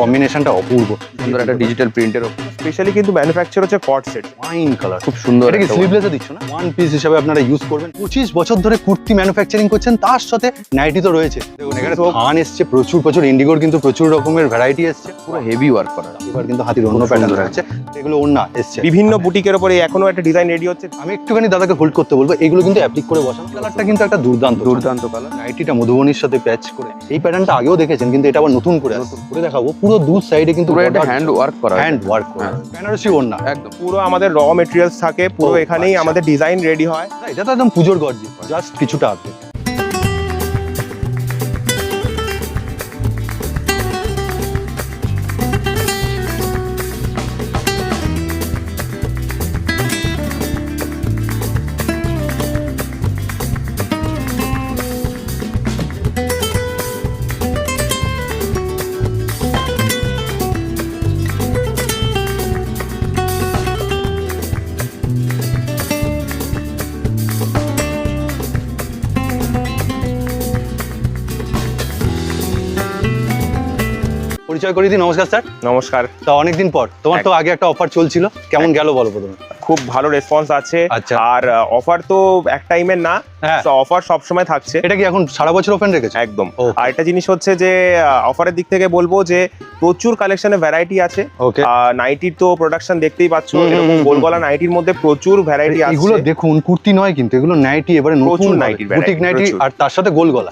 কম্বিনেশনটা অপূর্ব। সুন্দর একটা ডিজিটাল প্রিন্টের স্পেশালি কিন্তু ম্যানুফ্যাকচার হচ্ছে কট সেট, ওয়াইন কালার। খুব সুন্দর এটা কি একটা স্লিভলেসে দিচ্ছ না? ওয়ান পিস হিসেবে আপনারা ইউজ করবেন। 25 বছর ধরে কুর্তি ম্যানুফ্যাকচারিং করছেন, তার সাথে নাইটি তো রয়েছে। দেখুন এখানে থান এসছে প্রচুর ইন্ডিগোর কিন্তু প্রচুর রকমের ভ্যারাইটি এসছে। পুরো হেভি ওয়ার্ক করা। এবার কিন্তু হাতির অন্য প্যাটার্ন রয়েছে, এগুলো ওন্না এসছে। বিভিন্ন বুটিকের উপরে এখনো একটা ডিজাইন রেডি হচ্ছে। আমি একটুখানি দাদাকে হোল্ড করতে বলবো, এগুলো কিন্তু অ্যাপ্লিক করে বসানো। কালারটা কিন্তু একটা দুর্দান্ত কালার। নাইটিটা মধুবনির সাথে প্যাচ করে, এই প্যাটার্নটা আগেও দেখেছেন কিন্তু এটা আবার নতুন করে আসছে। করে দেখাবো পুরো দু সাইডে কিন্তু পুরো একটা হ্যান্ড ওয়ার্ক করা। হ্যান্ড ওয়ার্ক করা বেনারসি ওন্না একদম পুরো আমাদের র মেটেরিয়ালস থাকে, পুরো ও, এখানেই আচ্ছা। আমাদের ডিজাইন রেডি হয়। এটা তো একদম পুজোর গর্জি, জাস্ট কিছুটা আপডেট। পরিচয় করে দিই, নমস্কার স্যার। নমস্কার। তা অনেকদিন পর, তোমার তো আগে একটা অফার চলছিল, কেমন গেল বলো প্রথমে? খুব ভালো রেসপন্স আছে। আচ্ছা। আর অফার তো এক টাইমের না, হ্যাঁ। অফার সব সময় থাকছে। এটা কি এখন সারা বছর ওপেন রেখেছে? একদম। Okay. আর একটা জিনিস হচ্ছে যে অফারের দিক থেকে বলবো যে প্রচুর কালেকশনে ভ্যারাইটি আছে। ওকে। নাইটির তো প্রোডাকশন দেখতেই পাচ্ছ, হুম, হুম, এরকম হুম, গোলগলা নাইটির মধ্যে প্রচুর ভ্যারাইটি আছে। এগুলো দেখুন কুর্তি নয় কিন্তু, এগুলো নাইটি, এবারে নতুন প্রচুর নাইটির বুটিক variety, নাইটি প্রচুর। আর তার সাথে গোল গলা।